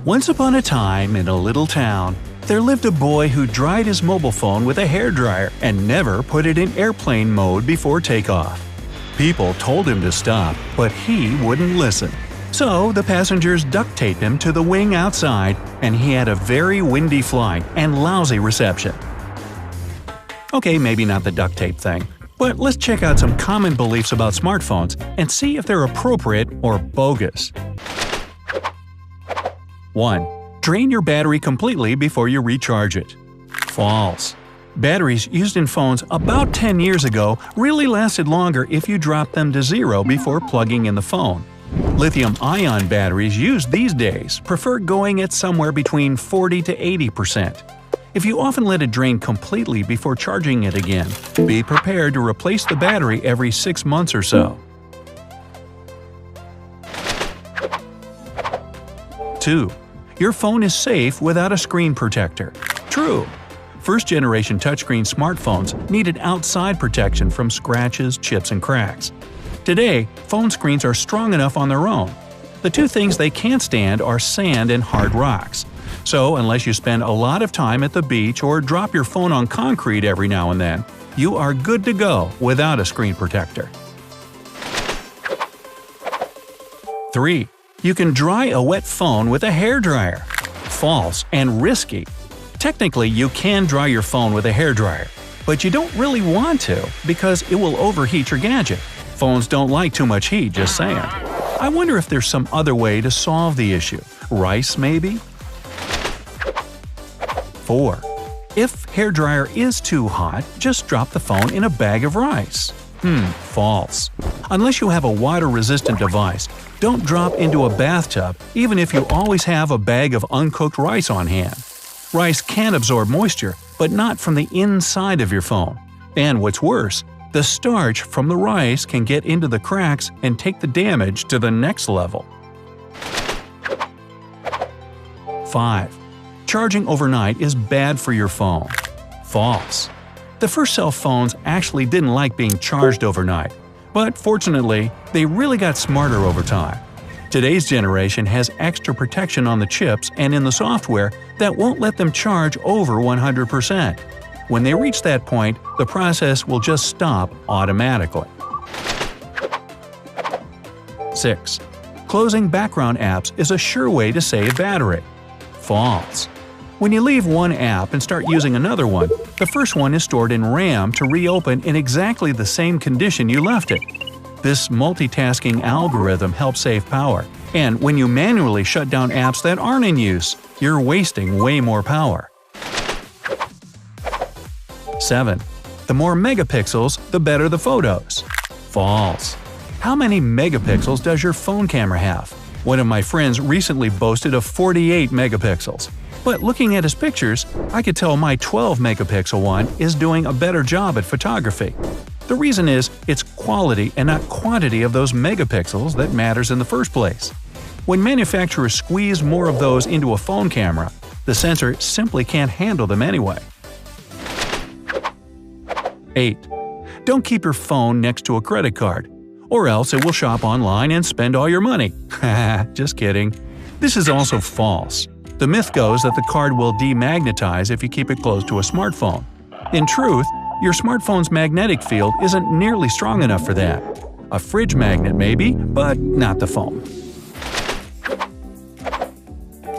Once upon a time, in a little town, there lived a boy who dried his mobile phone with a hairdryer and never put it in airplane mode before takeoff. People told him to stop, but he wouldn't listen. So the passengers duct taped him to the wing outside, and he had a very windy flight and lousy reception. Okay, maybe not the duct tape thing, but let's check out some common beliefs about smartphones and see if they're appropriate or bogus. 1. Drain your battery completely before you recharge it. False. Batteries used in phones about 10 years ago really lasted longer if you dropped them to zero before plugging in the phone. Lithium-ion batteries used these days prefer going at somewhere between 40 to 80%. If you often let it drain completely before charging it again, be prepared to replace the battery every 6 months or so. 2. Your phone is safe without a screen protector. True. First-generation touchscreen smartphones needed outside protection from scratches, chips, and cracks. Today, phone screens are strong enough on their own. The two things they can't stand are sand and hard rocks. So, unless you spend a lot of time at the beach or drop your phone on concrete every now and then, you are good to go without a screen protector. 3. You can dry a wet phone with a hairdryer. False and risky. Technically, you can dry your phone with a hairdryer, but you don't really want to because it will overheat your gadget. Phones don't like too much heat, just saying. I wonder if there's some other way to solve the issue. Rice, maybe? 4. If hairdryer is too hot, just drop the phone in a bag of rice. False. Unless you have a water-resistant device, don't drop into a bathtub even if you always have a bag of uncooked rice on hand. Rice can absorb moisture, but not from the inside of your phone. And what's worse, the starch from the rice can get into the cracks and take the damage to the next level. 5. Charging overnight is bad for your phone. False. The first cell phones actually didn't like being charged overnight, but fortunately, they really got smarter over time. Today's generation has extra protection on the chips and in the software that won't let them charge over 100%. When they reach that point, the process will just stop automatically. 6. Closing background apps is a sure way to save battery. False. When you leave one app and start using another one, the first one is stored in RAM to reopen in exactly the same condition you left it. This multitasking algorithm helps save power, and when you manually shut down apps that aren't in use, you're wasting way more power. 7. The more megapixels, the better the photos. False. How many megapixels does your phone camera have? One of my friends recently boasted of 48 megapixels. But looking at his pictures, I could tell my 12-megapixel one is doing a better job at photography. The reason is it's quality and not quantity of those megapixels that matters in the first place. When manufacturers squeeze more of those into a phone camera, the sensor simply can't handle them anyway. 8. Don't keep your phone next to a credit card, or else it will shop online and spend all your money. Just kidding. This is also false. The myth goes that the card will demagnetize if you keep it close to a smartphone. In truth, your smartphone's magnetic field isn't nearly strong enough for that. A fridge magnet maybe, but not the phone.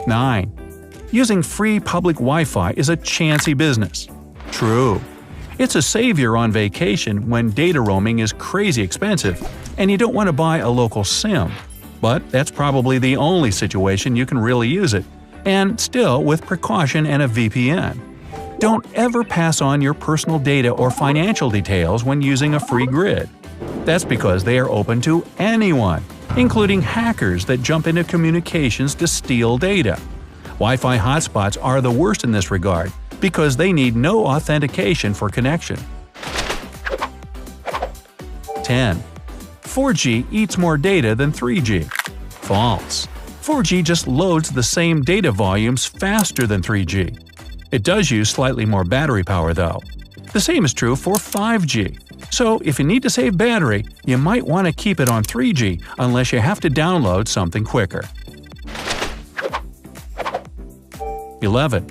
9. Using free public Wi-Fi is a chancy business. True. It's a savior on vacation when data roaming is crazy expensive and you don't want to buy a local SIM. But that's probably the only situation you can really use it, and still with precaution and a VPN. Don't ever pass on your personal data or financial details when using a free grid. That's because they are open to anyone, including hackers that jump into communications to steal data. Wi-Fi hotspots are the worst in this regard because they need no authentication for connection. 10. 4G eats more data than 3G. False. 4G just loads the same data volumes faster than 3G. It does use slightly more battery power though. The same is true for 5G. So if you need to save battery, you might want to keep it on 3G unless you have to download something quicker. 11.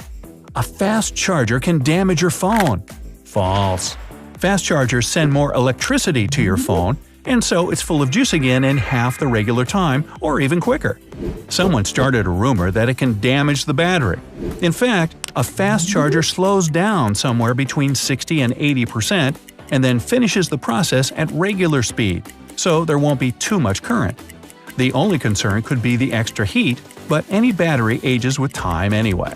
A fast charger can damage your phone. False. Fast chargers send more electricity to your phone, and so it's full of juice again in half the regular time or even quicker. Someone started a rumor that it can damage the battery. In fact, a fast charger slows down somewhere between 60 and 80% and then finishes the process at regular speed, so there won't be too much current. The only concern could be the extra heat, but any battery ages with time anyway.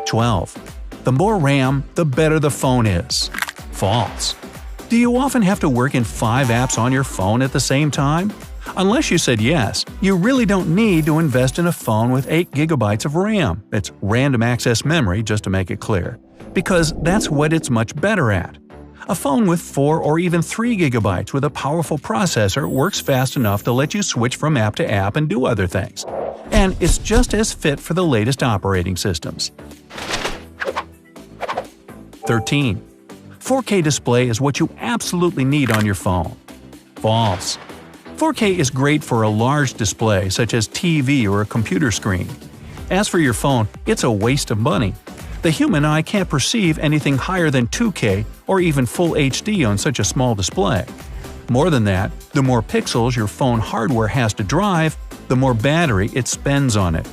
12. The more RAM, the better the phone is. False. Do you often have to work in 5 apps on your phone at the same time? Unless you said yes, you really don't need to invest in a phone with 8 GB of RAM. It's random access memory, just to make it clear. Because that's what it's much better at. A phone with 4 or even 3 GB with a powerful processor works fast enough to let you switch from app to app and do other things. And it's just as fit for the latest operating systems. 13. 4K display is what you absolutely need on your phone. False. 4K is great for a large display such as TV or a computer screen. As for your phone, it's a waste of money. The human eye can't perceive anything higher than 2K or even Full HD on such a small display. More than that, the more pixels your phone hardware has to drive, the more battery it spends on it.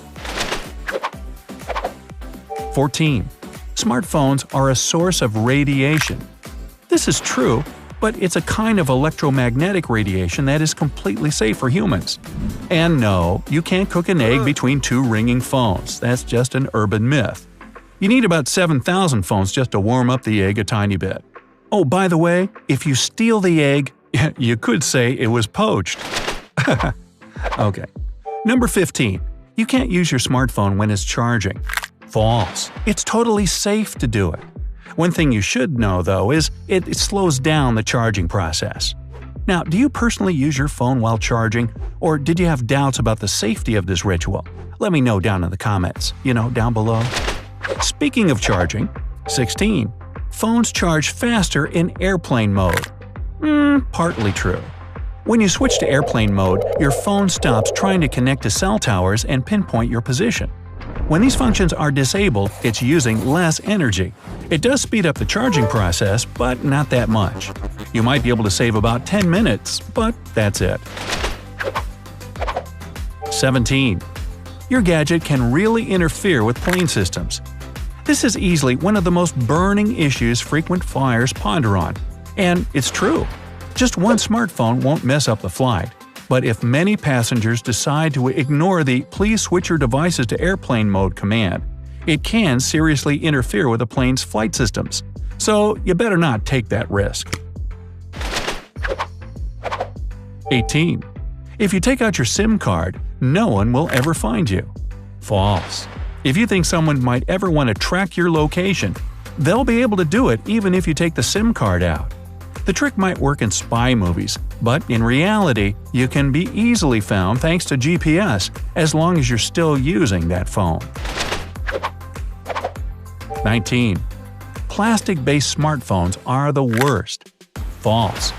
14. Smartphones are a source of radiation. This is true, but it's a kind of electromagnetic radiation that is completely safe for humans. And no, you can't cook an egg between 2 ringing phones. That's just an urban myth. You need about 7,000 phones just to warm up the egg a tiny bit. Oh, by the way, if you steal the egg, you could say it was poached. Okay. Number 15. You can't use your smartphone when it's charging. False. It's totally safe to do it. One thing you should know, though, is it slows down the charging process. Now, do you personally use your phone while charging, or did you have doubts about the safety of this ritual? Let me know down in the comments, down below. Speaking of charging, 16. Phones charge faster in airplane mode. Partly true. When you switch to airplane mode, your phone stops trying to connect to cell towers and pinpoint your position. When these functions are disabled, it's using less energy. It does speed up the charging process, but not that much. You might be able to save about 10 minutes, but that's it. 17. Your gadget can really interfere with plane systems. This is easily one of the most burning issues frequent flyers ponder on. And it's true. Just one smartphone won't mess up the flight. But if many passengers decide to ignore the "please switch your devices to airplane mode" command, it can seriously interfere with a plane's flight systems. So you better not take that risk. 18. If you take out your SIM card, no one will ever find you. False. If you think someone might ever want to track your location, they'll be able to do it even if you take the SIM card out. The trick might work in spy movies, but in reality, you can be easily found thanks to GPS as long as you're still using that phone. 19. Plastic-based smartphones are the worst. False.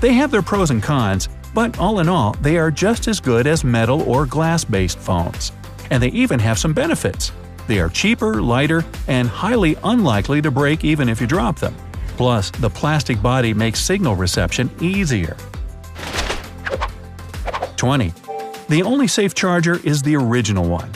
They have their pros and cons, but all in all, they are just as good as metal or glass-based phones. And they even have some benefits. They are cheaper, lighter, and highly unlikely to break even if you drop them. Plus, the plastic body makes signal reception easier. 20. The only safe charger is the original one.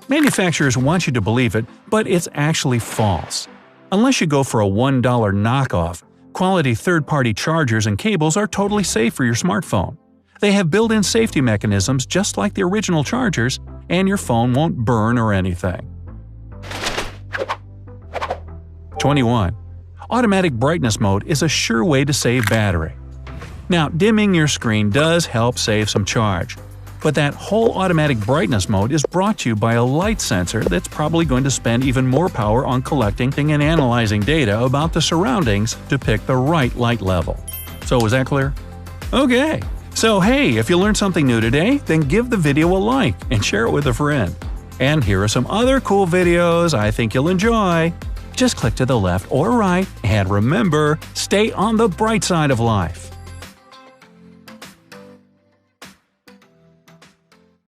Manufacturers want you to believe it, but it's actually false. Unless you go for a $1 knockoff, quality third-party chargers and cables are totally safe for your smartphone. They have built-in safety mechanisms just like the original chargers, and your phone won't burn or anything. 21. Automatic brightness mode is a sure way to save battery. Now, dimming your screen does help save some charge, but that whole automatic brightness mode is brought to you by a light sensor that's probably going to spend even more power on collecting and analyzing data about the surroundings to pick the right light level. So was that clear? Okay. So hey, if you learned something new today, then give the video a like and share it with a friend. And here are some other cool videos I think you'll enjoy. Just click to the left or right, and remember, stay on the bright side of life.